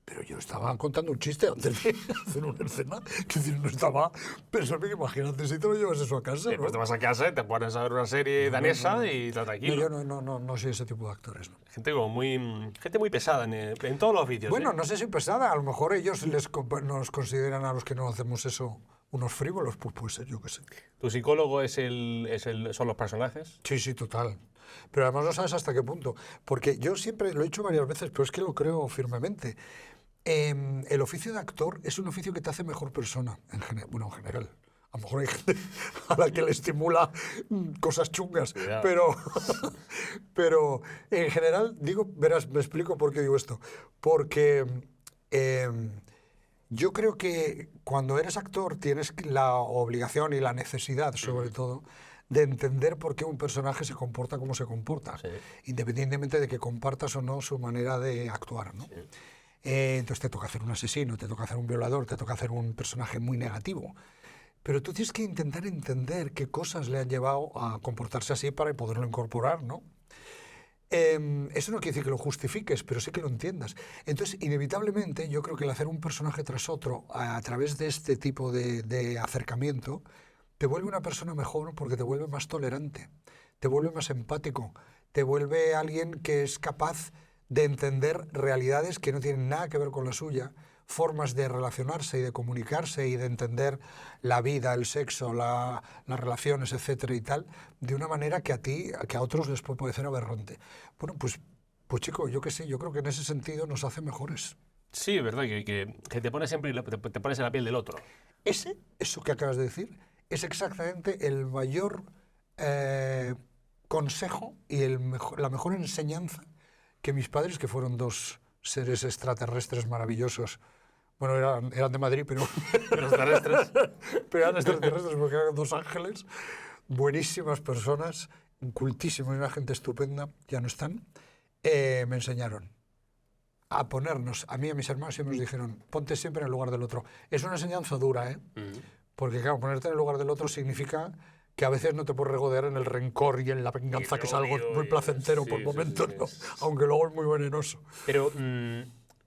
Pero yo estaba contando un chiste antes de hacer una escena, que decir, no estaba pensando que imagínate si te lo llevas eso a casa, ¿no? Pues te vas a casa y te pones a ver una serie danesa y está tranquilo. No, yo no soy ese tipo de actores, ¿no? Gente muy pesada en todos los oficios. Bueno, no sé si pesada, a lo mejor ellos nos consideran a los que no hacemos eso unos frívolos, pues puede ser, yo qué sé. ¿Tu psicólogo son los personajes? Sí, sí, total. Pero además no sabes hasta qué punto. Porque yo siempre lo he dicho varias veces, pero es que lo creo firmemente. El oficio de actor es un oficio que te hace mejor persona, en general. A lo mejor hay gente a la que le estimula cosas chungas, yeah. pero en general, digo, verás, me explico por qué digo esto. Porque yo creo que cuando eres actor tienes la obligación y la necesidad, sobre todo, de entender por qué un personaje se comporta como se comporta, sí. Independientemente de que compartas o no su manera de actuar, ¿no? Sí. Entonces te toca hacer un asesino, te toca hacer un violador, te toca hacer un personaje muy negativo. Pero tú tienes que intentar entender qué cosas le han llevado a comportarse así para poderlo incorporar, ¿no? Eso no quiere decir que lo justifiques, pero sí que lo entiendas. Entonces, inevitablemente, yo creo que el hacer un personaje tras otro a través de este tipo de acercamiento te vuelve una persona mejor porque te vuelve más tolerante, te vuelve más empático, te vuelve alguien que es capaz de entender realidades que no tienen nada que ver con la suya, formas de relacionarse y de comunicarse y de entender la vida, el sexo, las relaciones, etcétera y tal, de una manera que a otros les puede parecer aberrante. Bueno, pues chico, yo qué sé, yo creo que en ese sentido nos hace mejores. Sí, es verdad, que te pones siempre te pones en la piel del otro. Eso que acabas de decir, es exactamente el mayor consejo y la mejor enseñanza que mis padres, que fueron dos seres extraterrestres maravillosos, bueno, eran de Madrid, pero extraterrestres. Pero eran extraterrestres porque eran dos ángeles, buenísimas personas, cultísimas, una gente estupenda, ya no están, me enseñaron a ponernos, a mí y a mis hermanos, y nos dijeron, ponte siempre en el lugar del otro. Es una enseñanza dura, ¿eh? Porque claro, ponerte en el lugar del otro significa que a veces no te puedes regodear en el rencor y en la venganza, que es algo muy placentero por momentos, ¿no? Aunque luego es muy venenoso. Pero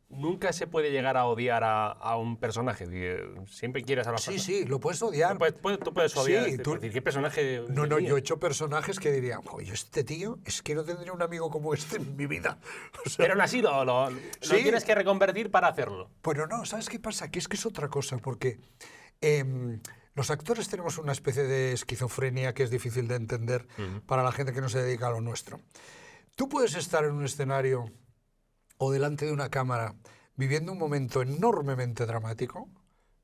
nunca se puede llegar a odiar a un personaje. Siempre quieres a la persona. Sí, lo puedes odiar. Tú puedes odiar. Sí, decir, ¿qué personaje? No, yo he hecho personajes que dirían, oye, este tío, es que no tendría un amigo como este en mi vida. O sea, pero aún así lo tienes que reconvertir para hacerlo. Pero no, ¿sabes qué pasa? Que es otra cosa, porque los actores tenemos una especie de esquizofrenia que es difícil de entender para la gente que no se dedica a lo nuestro. Tú puedes estar en un escenario o delante de una cámara viviendo un momento enormemente dramático,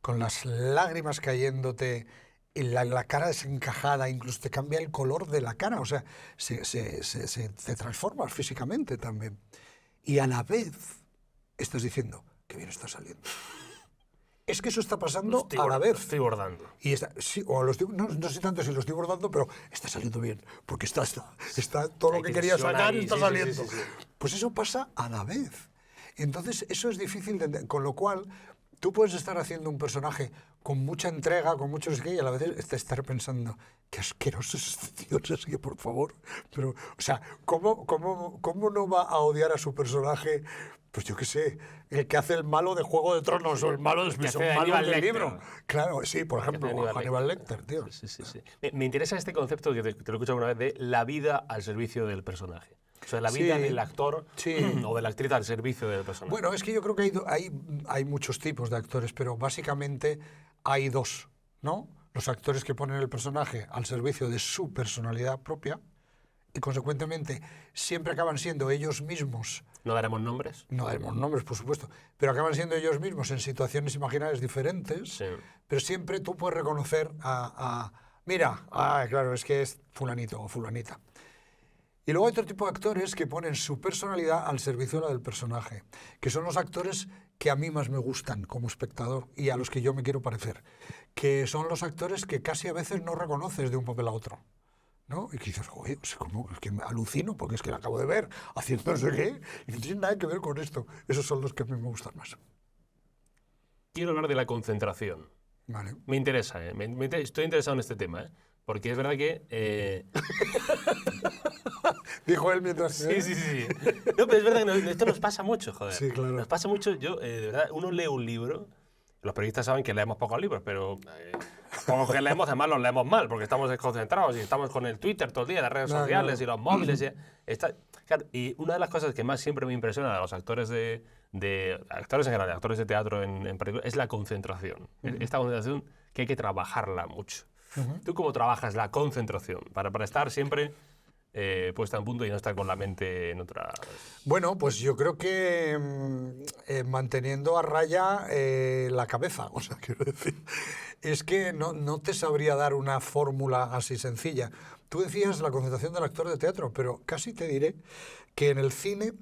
con las lágrimas cayéndote, y la cara desencajada, incluso te cambia el color de la cara, o sea, te transformas físicamente también. Y a la vez estás diciendo, qué bien está saliendo. Es que eso está pasando a la vez. Estoy bordando. Y sí, no sé tanto si lo estoy bordando, pero está saliendo bien, porque está todo lo que quería sacar está saliendo. Pues eso pasa a la vez. Entonces, eso es difícil de entender, con lo cual tú puedes estar haciendo un personaje con mucha entrega, con mucho no sé qué, y a la vez estar pensando, qué asqueroso es este tío, no sé qué, por favor. Pero, o sea, ¿cómo no va a odiar a su personaje? Pues yo qué sé, el que hace el malo de Juego de Tronos o el malo de hace Aníbal del Lecter. libro. Claro, sí, por ejemplo, Aníbal Lecter, tío. Sí, sí, sí. Me interesa este concepto que te lo he escuchado alguna vez de la vida al servicio del personaje. O sea, la vida del actor o de la actriz al servicio del personaje. Bueno, es que yo creo que hay muchos tipos de actores, pero básicamente hay dos, ¿no? Los actores que ponen el personaje al servicio de su personalidad propia y, consecuentemente, siempre acaban siendo ellos mismos. ¿No daremos nombres? No daremos nombres, por supuesto, pero acaban siendo ellos mismos en situaciones imaginarias diferentes, Sí. pero siempre tú puedes reconocer mira, claro, es que es fulanito o fulanita. Y luego hay otro tipo de actores que ponen su personalidad al servicio de la del personaje, que son los actores que a mí más me gustan como espectador y a los que yo me quiero parecer, que son los actores que casi a veces no reconoces de un papel a otro, ¿no? Y que dices, joder, es que me alucino porque es que la acabo de ver haciendo no sé qué y no tiene nada que ver con esto. Esos son los que a mí me gustan más. Quiero hablar de la concentración. Vale. Me interesa, ¿eh? Estoy interesado en este tema, ¿eh? Porque es verdad que... Dijo él mientras... Sí. No, pero es verdad que esto nos pasa mucho, joder. Sí, claro. Nos pasa mucho, de verdad, uno lee un libro, los periodistas saben que leemos pocos libros, pero pocos que leemos, además los leemos mal, porque estamos desconcentrados y estamos con el Twitter todo el día, las redes sociales y los móviles. Claro, y una de las cosas que más siempre me impresiona a los actores actores en general, actores de teatro en particular, es la concentración. Esta concentración que hay que trabajarla mucho. ¿Tú cómo trabajas la concentración para estar siempre puesta en punto y no estar con la mente en otra? Bueno, pues yo creo que manteniendo a raya la cabeza, o sea, quiero decir, es que no te sabría dar una fórmula así sencilla. Tú decías la concentración del actor de teatro, pero casi te diré que en el cine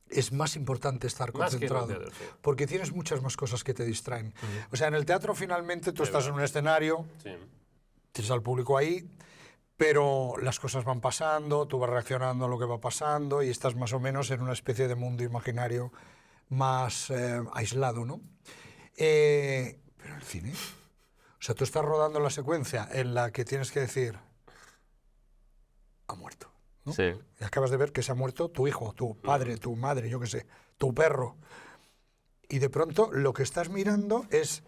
es más importante estar concentrado, teatro, sí. porque tienes muchas más cosas que te distraen. O sea, en el teatro finalmente tú estás en un escenario, tienes al público ahí, pero las cosas van pasando, tú vas reaccionando a lo que va pasando y estás más o menos en una especie de mundo imaginario más aislado, ¿no? Pero el cine, o sea, tú estás rodando la secuencia en la que tienes que decir, ha muerto, ¿no? Sí. Y acabas de ver que se ha muerto tu hijo, tu padre, tu madre, yo qué sé, tu perro. Y de pronto lo que estás mirando es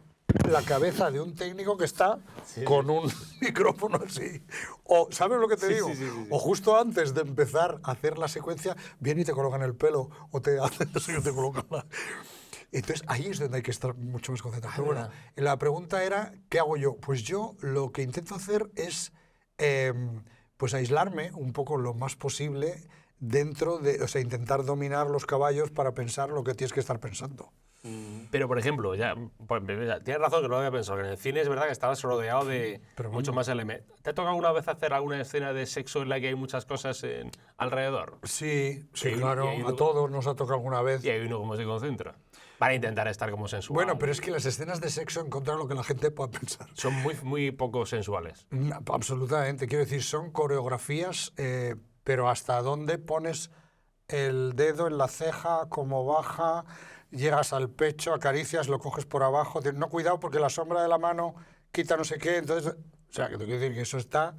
la cabeza de un técnico que está con un micrófono así. O, ¿sabes lo que te digo? Sí. O justo antes de empezar a hacer la secuencia, vienen y te colocan el pelo o te hacen eso y te colocan la... Entonces ahí es donde hay que estar mucho más concentrado. Pero bueno, la pregunta era, ¿qué hago yo? Pues yo lo que intento hacer es pues aislarme un poco lo más posible dentro de, o sea, intentar dominar los caballos para pensar lo que tienes que estar pensando. Pero, por ejemplo, tienes razón que no lo había pensado, que en el cine es verdad que estabas rodeado de mucho más elementos. ¿Te ha tocado alguna vez hacer alguna escena de sexo en la que hay muchas cosas alrededor? Sí, claro, a todos nos ha tocado alguna vez. Y hay uno cómo se concentra para intentar estar como sensual. Bueno, pero es que las escenas de sexo encontrar lo que la gente pueda pensar. Son muy poco sensuales. Absolutamente, quiero decir, son coreografías, pero hasta dónde pones el dedo en la ceja, cómo baja, llegas al pecho, acaricias, lo coges por abajo, no, cuidado porque la sombra de la mano quita no sé qué, entonces, o sea, que te quiero decir que eso está,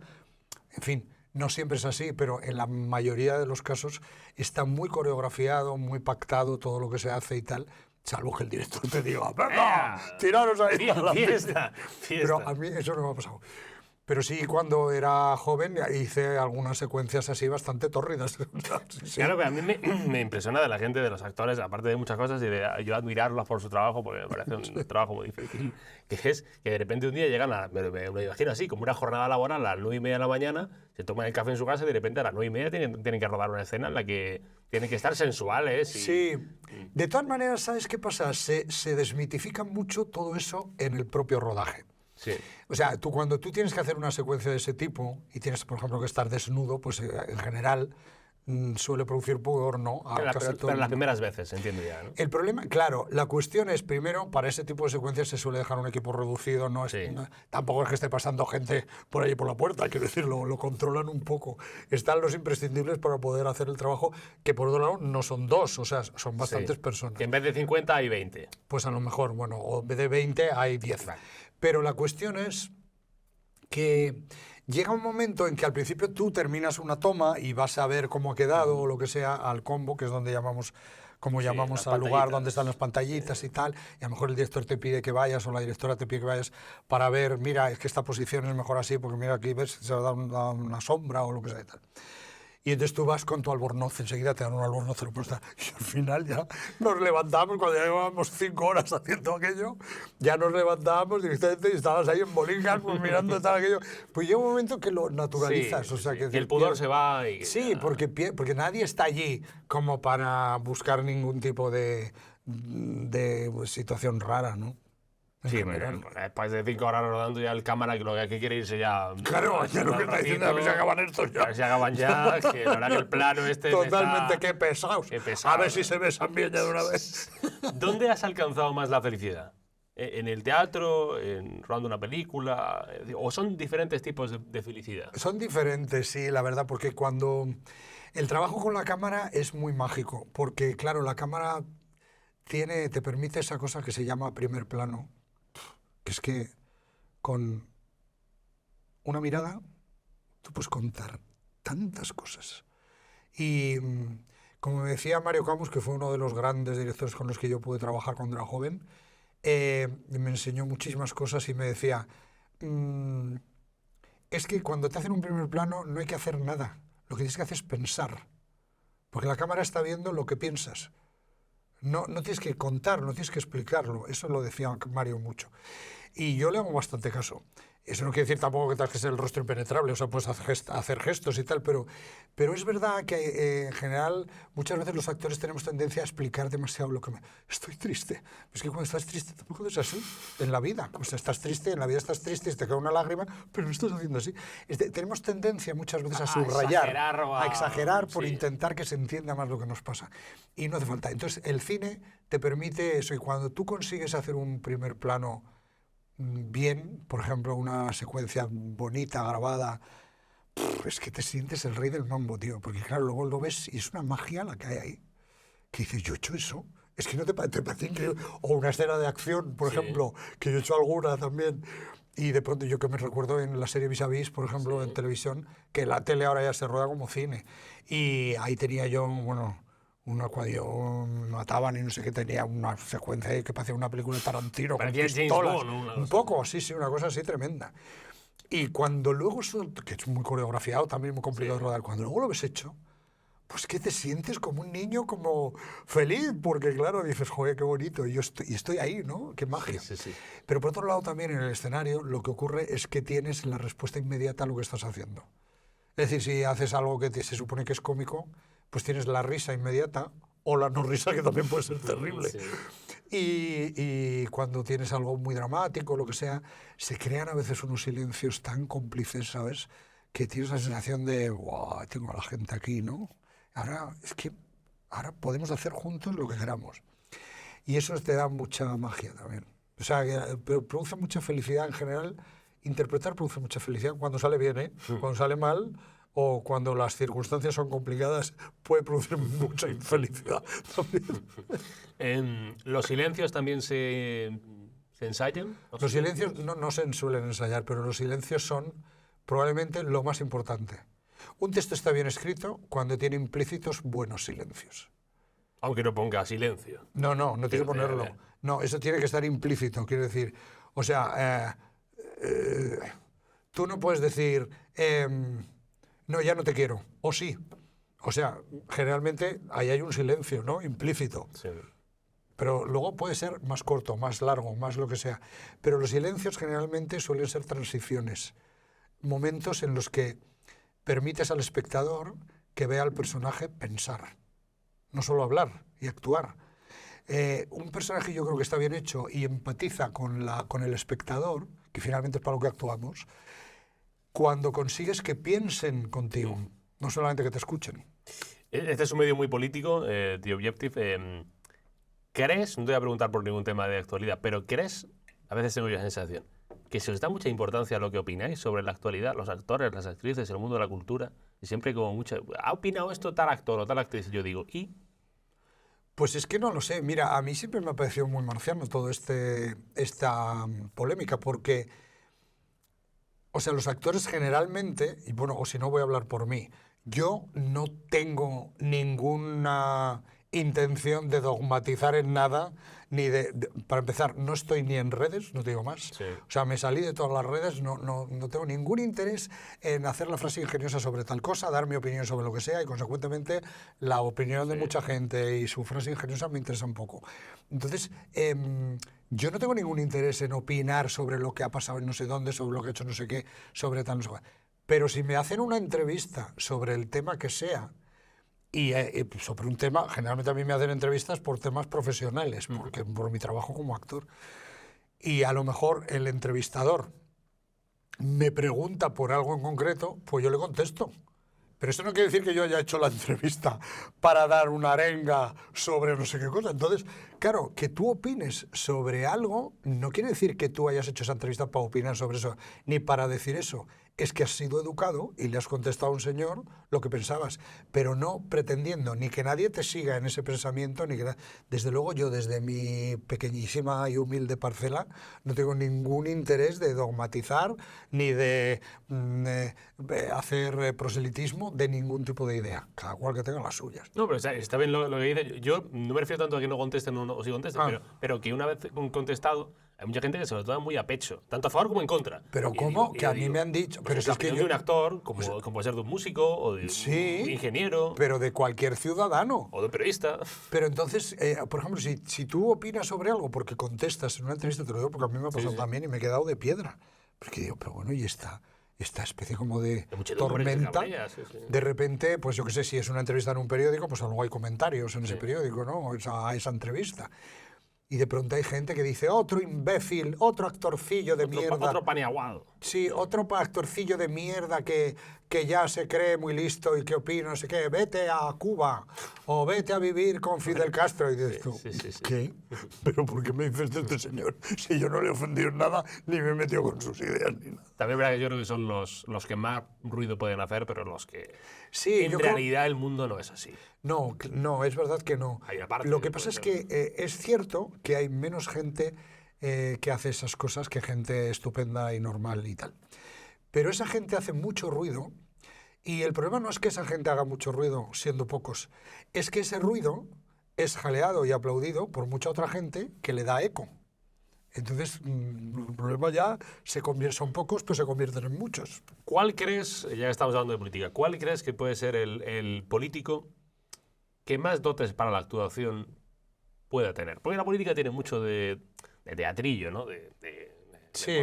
en fin, no siempre es así, pero en la mayoría de los casos está muy coreografiado, muy pactado todo lo que se hace y tal, salvo que el director te diga, ¡venga, tiraros ahí! Fiesta. Pero a mí eso no me ha pasado. Pero sí, cuando era joven hice algunas secuencias así bastante tórridas. Sí. Claro, que a mí me impresiona de la gente, de los actores, aparte de muchas cosas, y de yo admirarlos por su trabajo, porque me parece un trabajo muy difícil, que es que de repente un día llegan, me imagino así, como una jornada laboral a las 9:30 de la mañana, se toman el café en su casa y de repente a las 9:30 tienen que rodar una escena en la que tienen que estar sensuales. Sí. De todas maneras, ¿sabes qué pasa? Se desmitifica mucho todo eso en el propio rodaje. Sí. O sea, cuando tú tienes que hacer una secuencia de ese tipo y tienes, por ejemplo, que estar desnudo, pues en general suele producir pudor, no. Pero las primeras veces, entiendo ya, ¿no? El problema, claro, la cuestión es, primero, para ese tipo de secuencias se suele dejar un equipo reducido, tampoco es que esté pasando gente por allí por la puerta, quiero decir, lo controlan un poco. Están los imprescindibles para poder hacer el trabajo, que por otro lado no son 2, o sea, son bastantes personas. Que en vez de 50 hay 20. Pues a lo mejor, bueno, o en vez de 20 hay 10. Vale. Pero la cuestión es que llega un momento en que al principio tú terminas una toma y vas a ver cómo ha quedado o lo que sea al combo, que es donde llamamos al lugar donde están las pantallitas y tal, y a lo mejor el director te pide que vayas o la directora te pide que vayas para ver, mira, es que esta posición es mejor así, porque mira, aquí ves, se va a dar una sombra o lo que sea y tal. Y entonces tú vas con tu albornoz, enseguida te dan un albornoz, y al final ya nos levantamos, cuando ya llevábamos 5 horas haciendo aquello, ya nos levantamos directamente y estabas ahí en bolitas pues, mirando tal aquello. Pues llega un momento que lo naturalizas. O sea, que el pudor se va. Sí, porque nadie está allí como para buscar ningún tipo de situación rara, ¿no? Sí, después de 5 horas rodando ya el cámara, que lo que quiere irse ya... Claro, ya lo que está diciendo, a ver si acaban estos ya. A ver si acaban ya, que la verdad que el plano este... Totalmente, qué pesados. A ver si se besan bien ya de una vez. ¿Dónde has alcanzado más la felicidad? ¿En el teatro? ¿En rodando una película? ¿O son diferentes tipos de felicidad? Son diferentes, sí, la verdad, porque cuando... El trabajo con la cámara es muy mágico, porque claro, la cámara te permite esa cosa que se llama primer plano, que es que con una mirada tú puedes contar tantas cosas. Y como me decía Mario Camus, que fue uno de los grandes directores con los que yo pude trabajar cuando era joven, me enseñó muchísimas cosas y me decía, es que cuando te hacen un primer plano no hay que hacer nada, lo que tienes que hacer es pensar, porque la cámara está viendo lo que piensas. No tienes que contar, no tienes que explicarlo. Eso lo decía Mario mucho. Y yo le hago bastante caso. Eso no quiere decir tampoco que tengas que ser el rostro impenetrable, o sea, puedes hacer gestos y tal, pero es verdad que en general muchas veces los actores tenemos tendencia a explicar demasiado lo que estoy triste. Es que cuando estás triste tampoco es así en la vida. Pues estás triste, en la vida estás triste, te cae una lágrima, pero no estás haciendo así. Tenemos tendencia muchas veces a subrayar, a exagerar por intentar que se entienda más lo que nos pasa. Y no hace falta. Entonces, el cine te permite eso, y cuando tú consigues hacer un primer plano bien, por ejemplo, una secuencia bonita, grabada, es que te sientes el rey del mambo, tío, porque claro, luego lo ves y es una magia la que hay ahí, que dices, yo he hecho eso, es que no te parece increíble, o una escena de acción, por ejemplo, que yo he hecho alguna también, y de pronto yo que me recuerdo en la serie Vis a Vis, por ejemplo, en televisión, que la tele ahora ya se rueda como cine, y ahí tenía yo, bueno, cuando yo mataban y no sé qué, tenía una secuencia ahí que parecía una película de Tarantino con pistolas. Un poco, sí, una cosa así tremenda. Y cuando luego, que es muy coreografiado, también muy complicado de rodar, cuando luego lo ves hecho, pues que te sientes como un niño, como feliz, porque claro, dices, joder, qué bonito, y estoy ahí, ¿no? Qué magia. Sí. Pero por otro lado también en el escenario lo que ocurre es que tienes la respuesta inmediata a lo que estás haciendo. Es decir, si haces algo que se supone que es cómico, pues tienes la risa inmediata o la no risa, que también puede ser terrible. Sí. Y cuando tienes algo muy dramático, lo que sea, se crean a veces unos silencios tan cómplices, ¿sabes? Que tienes la sensación de, wow, tengo a la gente aquí, ¿no? Ahora podemos hacer juntos lo que queramos. Y eso te da mucha magia también. O sea, produce mucha felicidad en general. Interpretar produce mucha felicidad cuando sale bien, ¿eh? Cuando sale mal o cuando las circunstancias son complicadas puede producir mucha infelicidad también. ¿Los silencios también se ensayan? Los silencios no se suelen ensayar, pero los silencios son probablemente lo más importante. Un texto está bien escrito cuando tiene implícitos buenos silencios. Aunque no ponga silencio. No tiene que ponerlo. No, eso tiene que estar implícito, quiero decir. O sea, tú no puedes decir, no, ya no te quiero, o sí. O sea, generalmente ahí hay un silencio, ¿no? Implícito. Sí. Pero luego puede ser más corto, más largo, más lo que sea. Pero los silencios generalmente suelen ser transiciones, momentos en los que permites al espectador que vea al personaje pensar, no solo hablar y actuar. Un personaje yo creo que está bien hecho y empatiza con el espectador, que finalmente es para lo que actuamos, cuando consigues que piensen contigo, no solamente que te escuchen. Este es un medio muy político, The Objective. ¿Crees, no te voy a preguntar por ningún tema de actualidad, pero crees, a veces tengo yo la sensación, que se os da mucha importancia a lo que opináis sobre la actualidad, los actores, las actrices, el mundo de la cultura? Y siempre como mucha... ¿Ha opinado esto tal actor o tal actriz? Y yo digo, ¿y? Pues es que no lo sé. Mira, a mí siempre me ha parecido muy marciano todo esta polémica, porque, o sea, los actores generalmente, y bueno, o si no voy a hablar por mí, yo no tengo ninguna intención de dogmatizar en nada, ni para empezar, no estoy ni en redes, no te digo más. Sí. O sea, me salí de todas las redes, no tengo ningún interés en hacer la frase ingeniosa sobre tal cosa, dar mi opinión sobre lo que sea, y consecuentemente la opinión de mucha gente y su frase ingeniosa me interesa un poco. Entonces, yo no tengo ningún interés en opinar sobre lo que ha pasado en no sé dónde, sobre lo que he hecho no sé qué, sobre tal, no sé cuál. Pero si me hacen una entrevista sobre el tema que sea, y sobre un tema, generalmente a mí me hacen entrevistas por temas profesionales, porque por mi trabajo como actor. Y a lo mejor el entrevistador me pregunta por algo en concreto, pues yo le contesto. Pero eso no quiere decir que yo haya hecho la entrevista para dar una arenga sobre no sé qué cosa. Entonces, claro, que tú opines sobre algo no quiere decir que tú hayas hecho esa entrevista para opinar sobre eso, ni para decir eso. Es que has sido educado y le has contestado a un señor lo que pensabas, pero no pretendiendo ni que nadie te siga en ese pensamiento, ni que desde luego yo desde mi pequeñísima y humilde parcela no tengo ningún interés de dogmatizar ni de hacer proselitismo de ningún tipo de idea, cada cual que tenga las suyas. No, pero está bien lo que dice. Yo no me refiero tanto a que no contesten o sí contesten, pero que una vez contestado, hay mucha gente que se lo toma muy a pecho, tanto a favor como en contra. Pero Y ¿cómo? digo, Que a mí me han dicho... Pues pero es la es que opinión yo... de un actor, como puede ser de un músico, o de un ingeniero, pero de cualquier ciudadano. o de un periodista. Pero entonces, por ejemplo, si tú opinas sobre algo porque contestas en una entrevista, te lo digo porque a mí me ha pasado también y me he quedado de piedra. Porque digo, pero bueno, y esta especie como de tormenta, de repente, pues yo qué sé, si es una entrevista en un periódico, pues luego hay comentarios en ese periódico, ¿no? A esa entrevista. Y de pronto hay gente que dice, otro imbécil, otro actorcillo de mierda. Otro paniaguado. Sí, otro actorcillo de mierda que ya se cree muy listo y que opina, no sé qué, vete a Cuba o vete a vivir con Fidel Castro. Y dices tú, ¿qué? ¿Pero por qué me dices de este señor? Si yo no le he ofendido en nada, ni me he metido con sus ideas, ni nada. También es verdad que yo creo que son los que más ruido pueden hacer, pero los que... Sí, en realidad el mundo no es así. No, es verdad que no. Lo que pasa es que es cierto que hay menos gente que hace esas cosas que gente estupenda y normal y tal. Pero esa gente hace mucho ruido y el problema no es que esa gente haga mucho ruido siendo pocos, es que ese ruido es jaleado y aplaudido por mucha otra gente que le da eco. Entonces, el problema ya son pocos, pero se convierten en muchos. ¿Cuál crees, ya estamos hablando de política, cuál crees que puede ser el político que más dotes para la actuación pueda tener? Porque la política tiene mucho de teatrillo, ¿no? De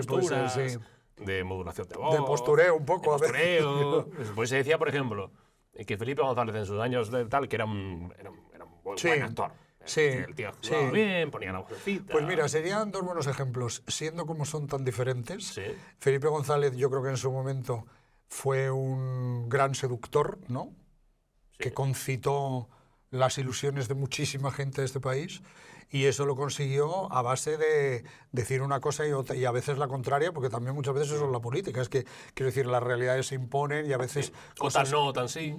posturas, pues, sí. De modulación de voz. De postureo un poco, a ver. Pues se decía, por ejemplo, que Felipe González en sus años de tal, que era un buen actor. Sí, el tío actuaba bien, ponía la vocecita. Pues mira, serían dos buenos ejemplos. Siendo como son tan diferentes, Felipe González yo creo que en su momento fue un gran seductor, ¿no? Que concitó las ilusiones de muchísima gente de este país y eso lo consiguió a base de decir una cosa y a veces la contraria, porque también muchas veces eso es la política. Es que, quiero decir, las realidades se imponen y a veces... Cosas no, tan sí.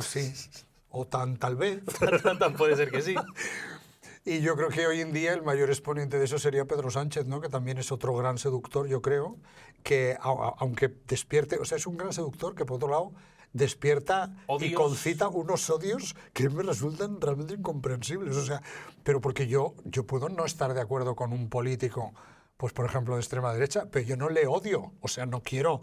Sí. O tan tal vez. Tan puede ser que sí. Y yo creo que hoy en día el mayor exponente de eso sería Pedro Sánchez, ¿no? Que también es otro gran seductor, yo creo, que aunque despierte, o sea, es un gran seductor que por otro lado despierta y concita unos odios que me resultan realmente incomprensibles. O sea, pero porque yo puedo no estar de acuerdo con un político, pues por ejemplo de extrema derecha, pero yo no le odio, o sea, no quiero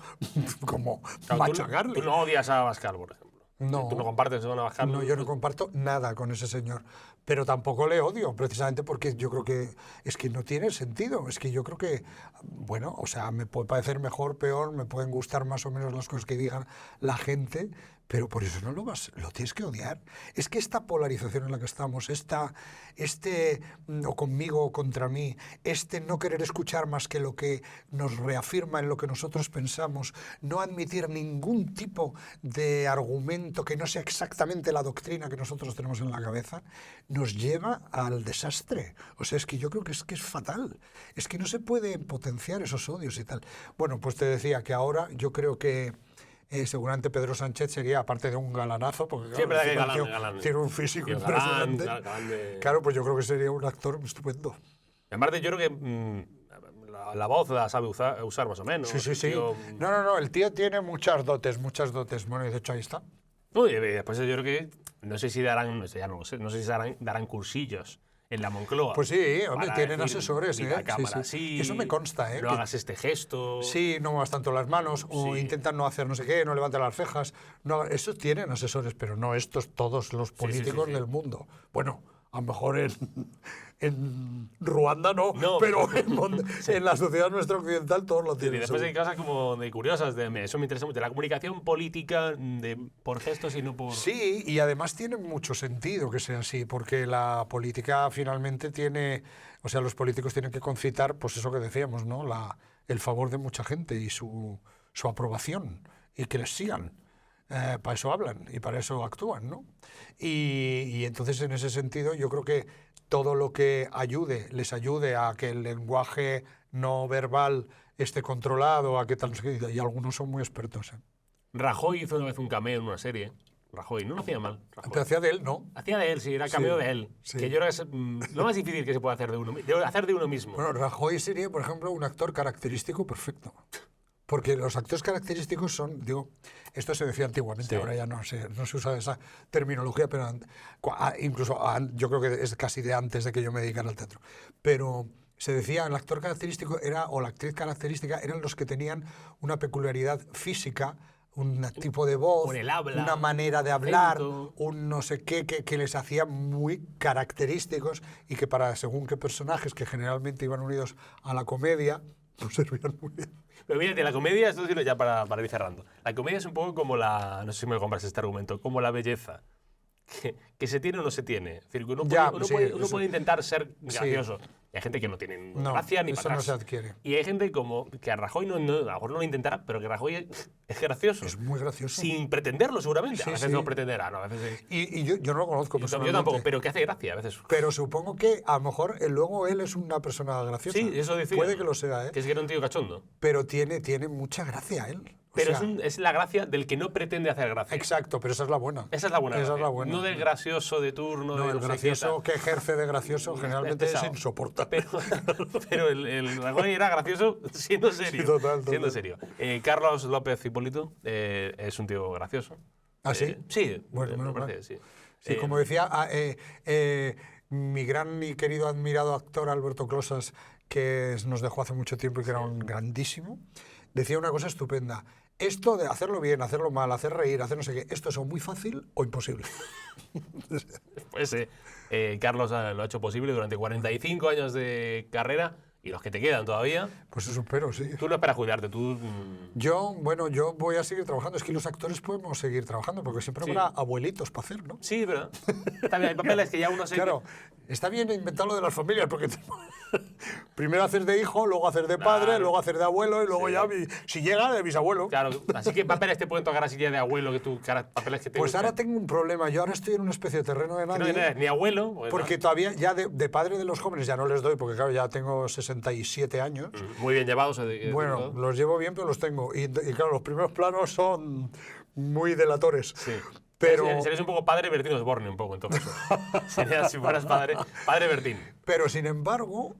como machacarle. Tú no odias a Abascal, por ejemplo. No. ¿Tú no compartes con Abascal? No, yo no comparto nada con ese señor. Pero tampoco le odio, precisamente porque yo creo que es que no tiene sentido. Es que yo creo que, bueno, o sea, me puede parecer mejor, peor, me pueden gustar más o menos las cosas que digan la gente, pero por eso no lo tienes que odiar. Es que esta polarización en la que estamos, o conmigo o contra mí, no querer escuchar más que lo que nos reafirma en lo que nosotros pensamos, no admitir ningún tipo de argumento que no sea exactamente la doctrina que nosotros tenemos en la cabeza, nos lleva al desastre. O sea, es que yo creo que es fatal. Es que no se puede potenciar esos odios y tal. Bueno, pues te decía que ahora yo creo que seguramente Pedro Sánchez sería, aparte de un galanazo, porque Siempre hay galán, tiene un físico tío, impresionante. galán Claro, pues yo creo que sería un actor estupendo. Aparte, yo creo que la voz la sabe usar más o menos. Sí. Tío, No, el tío tiene muchas dotes. Bueno, y de hecho ahí está. no, y después yo creo que, no sé si darán, no sé, ya no lo sé, no sé si darán cursillos en la Moncloa. Pues sí, hombre, para tienen decir, asesores, mira, cámara, sí, Eso me consta, no hagas este gesto. Sí, no muevas tanto las manos, o Sí. intentan no hacer no sé qué, no levanten las cejas. No, eso tienen asesores, pero no estos todos los políticos del mundo. Bueno, a lo mejor en Ruanda no, pero en la sociedad nuestra occidental todos lo tienen. Y después hay cosas como de curiosas, eso me interesa mucho, la comunicación política por gestos y no por... Sí, y además tiene mucho sentido que sea así, porque la política finalmente o sea, los políticos tienen que concitar, pues eso que decíamos, ¿no? El favor de mucha gente y su aprobación, y que les sigan. Para eso hablan y para eso actúan, ¿no? Y entonces, en ese sentido, yo creo que todo lo que les ayude a que el lenguaje no verbal esté controlado, a que tal, y algunos son muy expertos. Rajoy hizo una vez un cameo en una serie. Rajoy, no lo hacía mal. Rajoy. Pero hacía de él, ¿no? Hacía de él, sí, era cameo de él. Sí. Que yo creo que es lo más difícil que se puede hacer hacer de uno mismo. Bueno, Rajoy sería, por ejemplo, un actor característico perfecto. Porque los actores característicos son, esto se decía antiguamente, ahora ya no se usa esa terminología, pero incluso yo creo que es casi de antes de que yo me dedicara al teatro. Pero se decía, el actor característico o la actriz característica eran los que tenían una peculiaridad física, un tipo de voz, con el habla, una manera de hablar, acento, un no sé qué, que les hacía muy característicos y que para según qué personajes que generalmente iban unidos a la comedia, pues servían muy bien. Pero mírate, la comedia, esto decirlo ya para ir cerrando. La comedia es un poco como no sé si me compras este argumento, como la belleza. Que se tiene o no se tiene. Es decir, uno puede intentar ser gracioso. Sí. Y hay gente que no tiene gracia ni eso para no se adquiere. Y hay gente como que a Rajoy a lo mejor no lo intentará, pero que Rajoy es gracioso. Es muy gracioso. Sin pretenderlo, seguramente. Sí, a veces no pretenderá, ¿no? A veces y yo no lo conozco personalmente. Yo tampoco, pero que hace gracia a veces. Pero supongo que a lo mejor luego él es una persona graciosa. Sí, eso decía. Puede que lo sea, ¿eh? Que era un tío cachondo. Pero tiene mucha gracia él. Pero es la gracia del que no pretende hacer gracia. Exacto, pero esa es la buena. Esa es la buena. Esa es la buena. No del gracioso de turno. No, el gracioso que ejerce de gracioso generalmente es insoportable. Pero el Rajoy era gracioso siendo serio. Sí, total. Siendo serio. Carlos López Hipólito es un tío gracioso. ¿Ah, sí? Sí, bueno, me parece, sí. Sí, como decía mi gran y querido admirado actor Alberto Closas, que nos dejó hace mucho tiempo y que era un grandísimo, decía una cosa estupenda. Esto de hacerlo bien, hacerlo mal, hacer reír, hacer no sé qué, esto es o muy fácil o imposible. Pues Carlos lo ha hecho posible durante 45 años de carrera y los que te quedan todavía. Pues eso espero, sí. Tú no esperas jubilarte, tú... Yo voy a seguir trabajando. Es que los actores podemos seguir trabajando porque siempre habrá abuelitos para hacer, ¿no? Sí, pero también hay papeles que ya uno se... Claro, está bien inventar lo de las familias porque primero hacer de hijo, luego hacer de padre, luego hacer de abuelo y luego ya, si llega, de bisabuelo. Claro, así que papeles te pueden tocar así ya de abuelo que tú, papeles que te Pues gustan. Ahora tengo un problema. Yo ahora estoy en una especie de terreno de nadie. No eres ni abuelo. Porque todavía ya de padre de los jóvenes ya no les doy porque claro, ya tengo 67 años. Muy bien llevados. Bueno, los llevo bien, pero los tengo. Y claro, los primeros planos son muy delatores. Sí. Pero serías un poco padre Bertín Osborne, un poco, entonces. Serías, si fueras padre Bertín. Pero, sin embargo,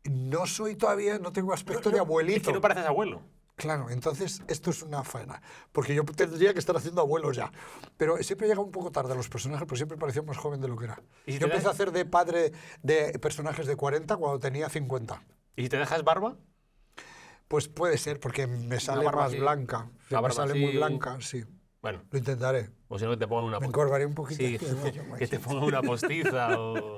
no soy todavía, no tengo aspecto de abuelito. Es que no pareces abuelo. Claro, entonces esto es una faena. Porque yo tendría que estar haciendo abuelos ya. Pero siempre llega un poco tarde a los personajes, pero siempre parecía más joven de lo que era. ¿Y si yo empecé a hacer de padre de personajes de 40 cuando tenía 50. ¿Y si te dejas barba? Pues puede ser, porque me sale más así, blanca. Me sale muy blanca, sí. Bueno. Lo intentaré. O si no, que te pongan una... Me encorvaré un poquito. Sí, que te pongan una postiza o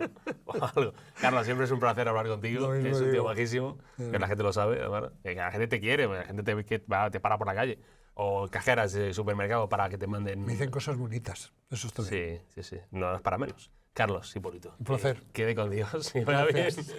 algo. Carlos, siempre es un placer hablar contigo. Es un tío bajísimo, que la gente lo sabe, además, que la gente te quiere, la gente te para por la calle. O cajeras de supermercado para que te manden... Me dicen cosas bonitas, eso está bien. Sí. No es para menos. Carlos Hipólito. Un placer. Quede con Dios y vaya bien. Gracias.